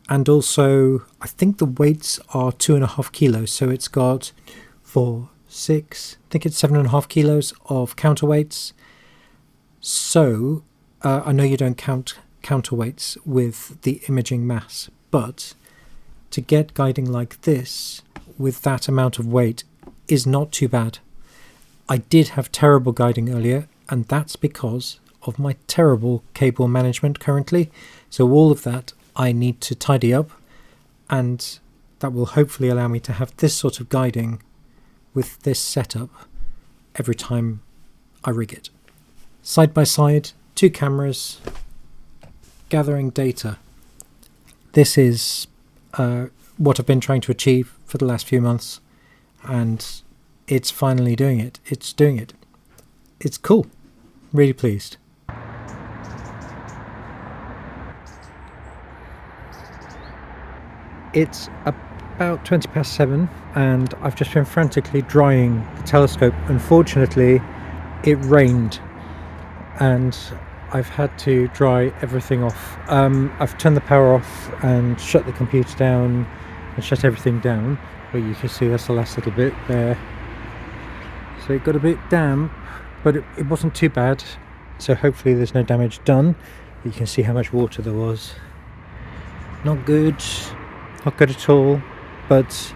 and also I think the weights are 2.5 kilos. So it's got 4, 6, I think it's 7.5 kilos of counterweights. So I know you don't count counterweights with the imaging mass, but to get guiding like this with that amount of weight is not too bad. I did have terrible guiding earlier, and that's because of my terrible cable management currently. So all of that I need to tidy up, and that will hopefully allow me to have this sort of guiding with this setup every time I rig it. Side by side, 2 cameras, gathering data. This is what I've been trying to achieve for the last few months, and it's finally doing it. It's doing it. It's cool. Really pleased. It's about 20 past 7 and I've just been frantically drying the telescope. Unfortunately, it rained and I've had to dry everything off. I've turned the power off and shut the computer down and shut everything down, but you can see that's the last little bit there. So it got a bit damp, but it wasn't too bad, so hopefully there's no damage done. You can see how much water there was. Not good at all, but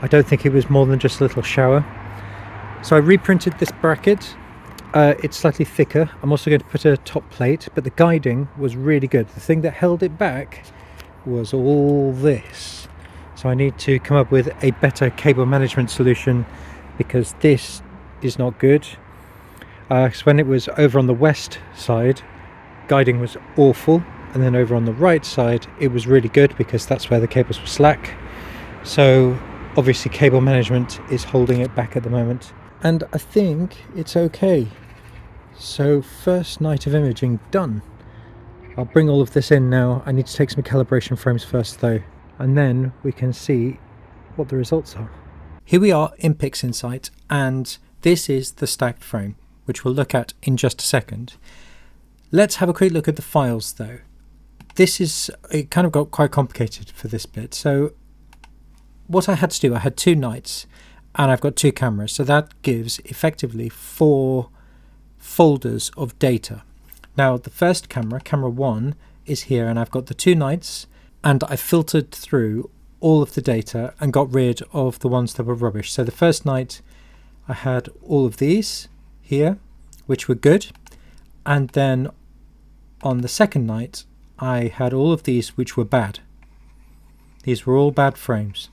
I don't think it was more than just a little shower. So I reprinted this bracket. It's slightly thicker. I'm also going to put a top plate, but the guiding was really good. The thing that held it back was all this. So I need to come up with a better cable management solution, because this is not good. So when it was over on the west side, guiding was awful, and then over on the right side it was really good because that's where the cables were slack. So obviously cable management is holding it back at the moment, and I think it's okay. So first night of imaging done. I'll bring all of this in now. I need to take some calibration frames first though, and then we can see what the results are. Here we are in PixInsight, and this is the stacked frame, which we'll look at in just a second. Let's have a quick look at the files though. It kind of got quite complicated for this bit. So what I had to do, I had 2 nights and I've got 2 cameras. So that gives effectively 4 folders of data. Now the first camera, camera 1, is here, and I've got the 2 nights, and I filtered through all of the data and got rid of the ones that were rubbish. So the first night I had all of these here, which were good. And then on the second night, I had all of these which were bad. These were all bad frames.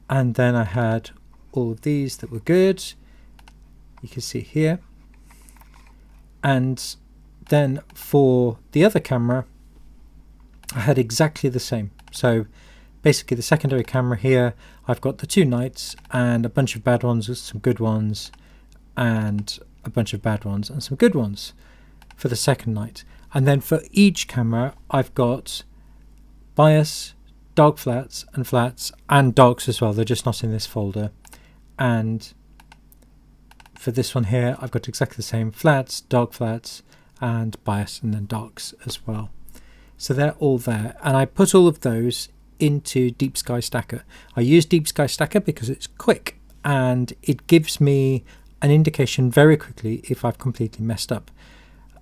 And then I had all of these that were good. You can see here. And then for the other camera, I had exactly the same. So basically the secondary camera here, I've got the 2 nights and a bunch of bad ones, some good ones, and a bunch of bad ones and some good ones for the second night. And then for each camera I've got bias, dog flats and dogs as well. They're just not in this folder. And for this one here I've got exactly the same: flats, dog flats, and bias, and then dogs as well. So they're all there, and I put all of those into Deep Sky Stacker. I use Deep Sky Stacker because it's quick and it gives me an indication very quickly if I've completely messed up.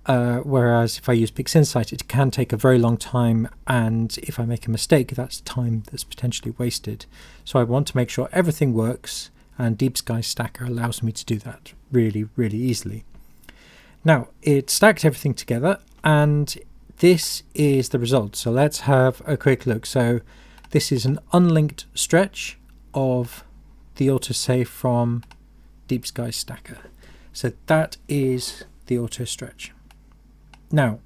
Whereas if I use PixInsight, it can take a very long time, and if I make a mistake, that's time that's potentially wasted. So I want to make sure everything works, and Deep Sky Stacker allows me to do that really, really easily. Now, it stacked everything together, and this is the result. So let's have a quick look. So this is an unlinked stretch of the autosave from Deep Sky Stacker. So that is the auto stretch. Now,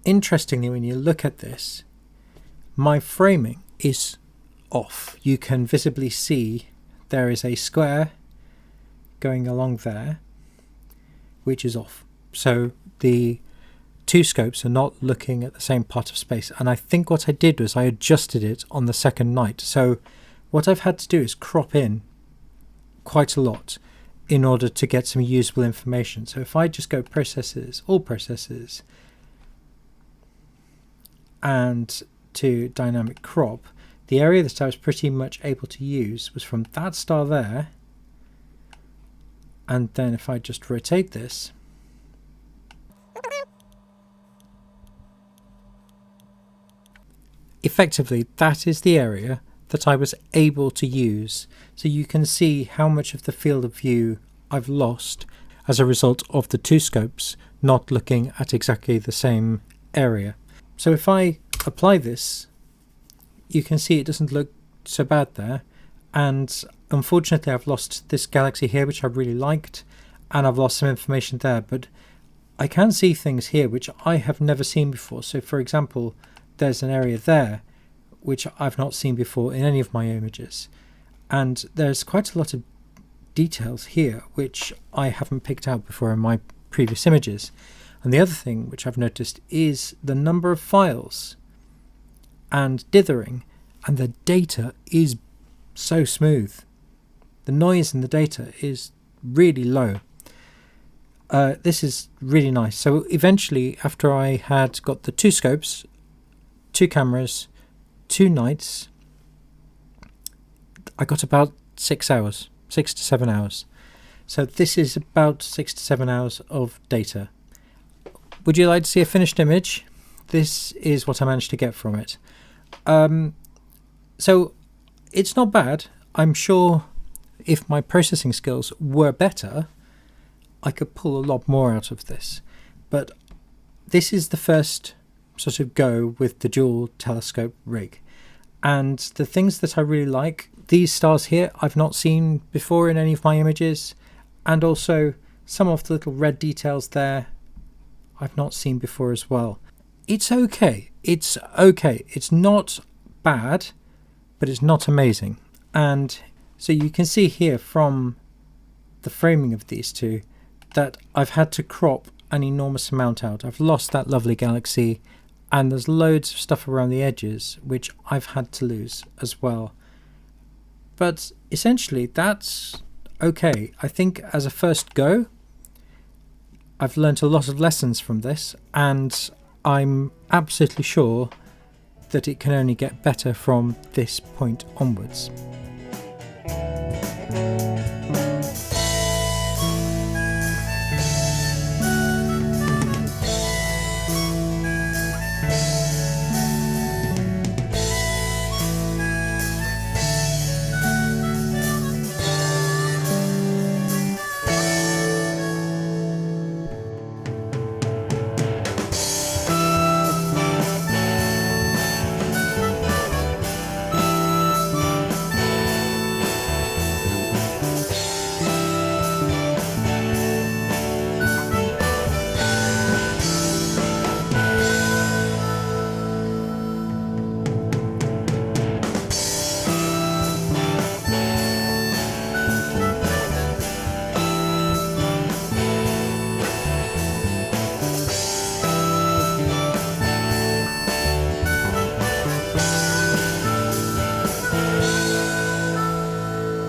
interestingly, when you look at this, my framing is off. You can visibly see there is a square going along there, which is off. So the 2 scopes are not looking at the same part of space. And I think what I did was I adjusted it on the second night. So what I've had to do is crop in quite a lot in order to get some usable information. So if I just go processes, all processes, and to dynamic crop, the area that I was pretty much able to use was from that star there, and then if I just rotate this, effectively that is the area that I was able to use. So you can see how much of the field of view I've lost as a result of the 2 scopes not looking at exactly the same area. So if I apply this, you can see it doesn't look so bad there. And unfortunately I've lost this galaxy here, which I really liked, and I've lost some information there, but I can see things here which I have never seen before. So for example, there's an area there which I've not seen before in any of my images, and there's quite a lot of details here which I haven't picked out before in my previous images. And the other thing which I've noticed is the number of files and dithering, and the data is so smooth. The noise in the data is really low. This is really nice. So eventually, after I had got the 2 scopes, 2 cameras, 2 nights, I got about 6 hours, 6 to 7 hours. So this is about 6 to 7 hours of data. Would you like to see a finished image? This is what I managed to get from it. So it's not bad. I'm sure if my processing skills were better, I could pull a lot more out of this. But this is the first sort of go with the dual telescope rig. And the things that I really like, these stars here, I've not seen before in any of my images. And also some of the little red details there, I've not seen before as well. It's okay. It's okay. It's not bad, but it's not amazing. And so you can see here from the framing of these two that I've had to crop an enormous amount out. I've lost that lovely galaxy, and there's loads of stuff around the edges which I've had to lose as well. But essentially that's okay. I think as a first go, I've learned a lot of lessons from this, and I'm absolutely sure that it can only get better from this point onwards.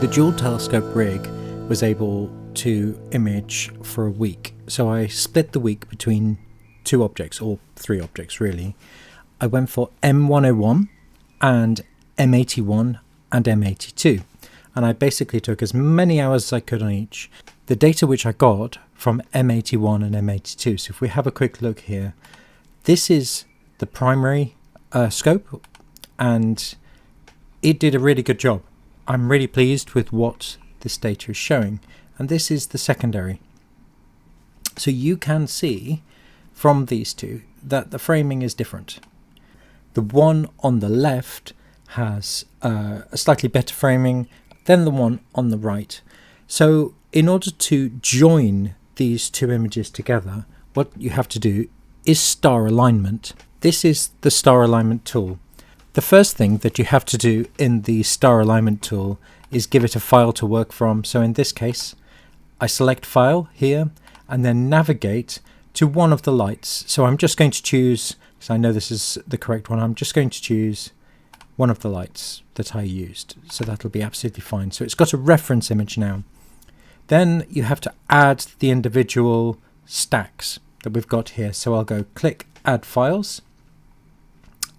The dual telescope rig was able to image for a week, so I split the week between two objects, or three objects really. I went for M101 and M81 and M82, and I basically took as many hours as I could on each. The data which I got from M81 and M82, so if we have a quick look here, this is the primary scope, and it did a really good job. I'm really pleased with what this data is showing, and this is the secondary. So you can see from these two that the framing is different. The one on the left has a slightly better framing than the one on the right. So in order to join these two images together, what you have to do is star alignment. This is the star alignment tool. The first thing that you have to do in the star alignment tool is give it a file to work from. So in this case, I select file here and then navigate to one of the lights. So I'm just going to choose, because I know this is the correct one, I'm just going to choose one of the lights that I used. So that'll be absolutely fine. So it's got a reference image now. Then you have to add the individual stacks that we've got here. So I'll go click add files,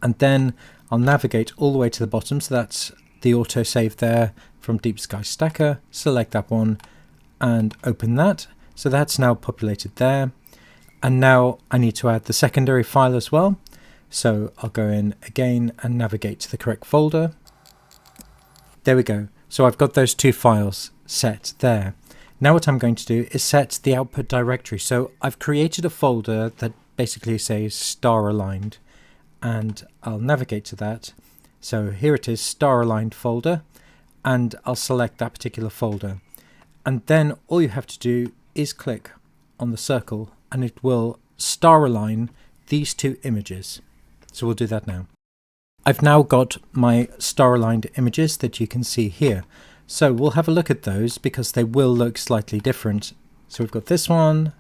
and then I'll navigate all the way to the bottom, so that's the autosave there from Deep Sky Stacker. Select that one and open that. So that's now populated there. And now I need to add the secondary file as well. So I'll go in again and navigate to the correct folder. There we go. So I've got those two files set there. Now what I'm going to do is set the output directory. So I've created a folder that basically says star aligned, and I'll navigate to that. So here it is, star aligned folder, and I'll select that particular folder. And then all you have to do is click on the circle and it will star align these two images. So we'll do that now. I've now got my star aligned images that you can see here. So we'll have a look at those because they will look slightly different. So we've got this one,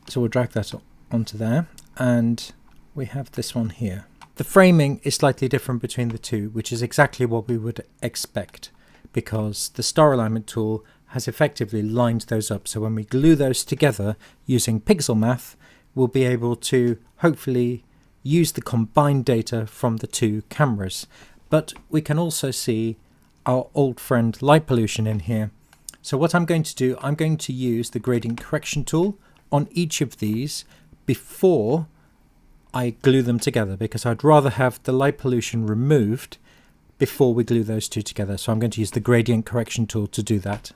so we'll drag that onto there, and we have this one here. The framing is slightly different between the two, which is exactly what we would expect, because the star alignment tool has effectively lined those up. So when we glue those together using Pixel Math, we'll be able to hopefully use the combined data from the two cameras. But we can also see our old friend light pollution in here. So what I'm going to do, I'm going to use the gradient correction tool on each of these before I glue them together, because I'd rather have the light pollution removed before we glue those two together. So I'm going to use the gradient correction tool to do that.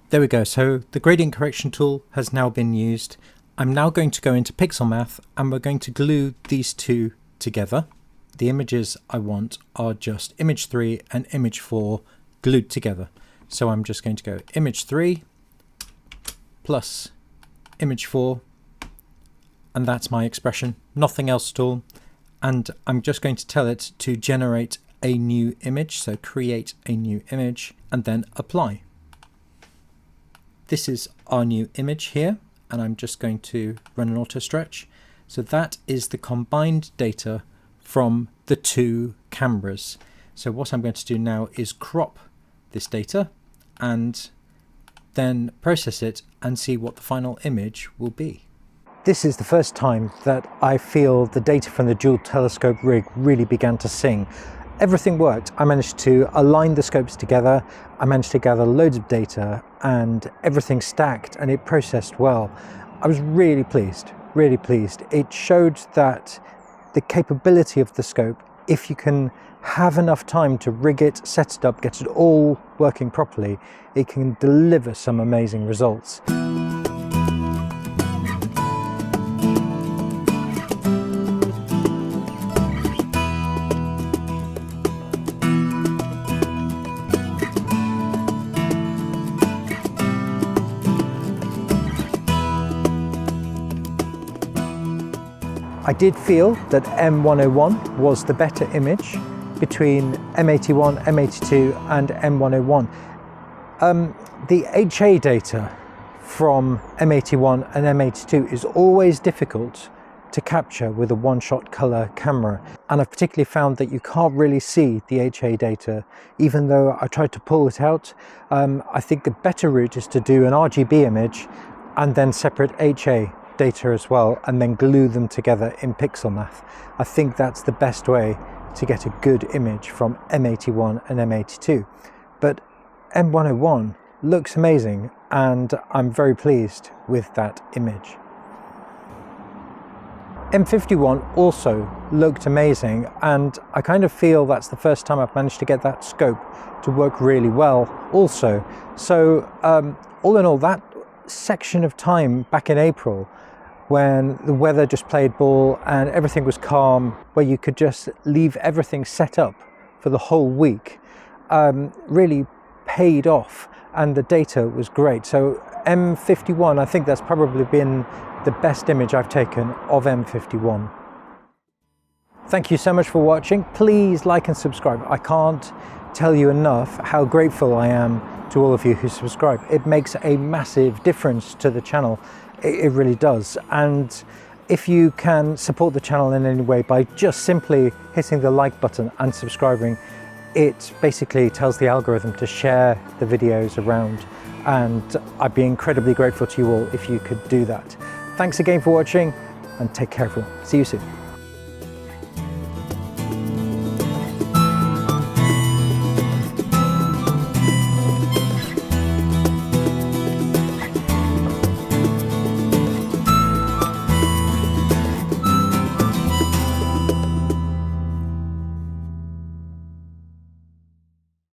There we go. So the gradient correction tool has now been used. I'm now going to go into Pixel Math and we're going to glue these two together. the images I want are just image 3 and image 4 glued together. So I'm just going to go image 3 plus image 4, and that's my expression, nothing else at all. And I'm just going to tell it to generate a new image, so create a new image and then apply. This is our new image here, and I'm just going to run an auto stretch. So that is the combined data from the two cameras. So what I'm going to do now is crop this data and then process it and see what the final image will be. This is the first time that I feel the data from the dual telescope rig really began to sing. Everything worked. I managed to align the scopes together, I managed to gather loads of data, and everything stacked and it processed well. I was really pleased, really pleased. It showed that the capability of the scope, if you can have enough time to rig it, set it up, get it all working properly, it can deliver some amazing results. I did feel that M101 was the better image between M81, M82 and M101. The HA data from M81 and M82 is always difficult to capture with a one-shot color camera, and I've particularly found that you can't really see the HA data even though I tried to pull it out. I think the better route is to do an RGB image and then separate HA data as well, and then glue them together in Pixelmath. I think that's the best way to get a good image from M81 and M82. But M101 looks amazing, and I'm very pleased with that image. M51 also looked amazing, and I kind of feel that's the first time I've managed to get that scope to work really well also. So all in all, that section of time back in April when the weather just played ball and everything was calm, where you could just leave everything set up for the whole week, really paid off, and the data was great. So M51, I think that's probably been the best image I've taken of M51. Thank you so much for watching. Please like and subscribe. I can't tell you enough how grateful I am to all of you who subscribe. It makes a massive difference to the channel. It really does. And if you can support the channel in any way by just simply hitting the like button and subscribing, it basically tells the algorithm to share the videos around, and I'd be incredibly grateful to you all if you could do that. Thanks again for watching, and take care everyone. See you soon.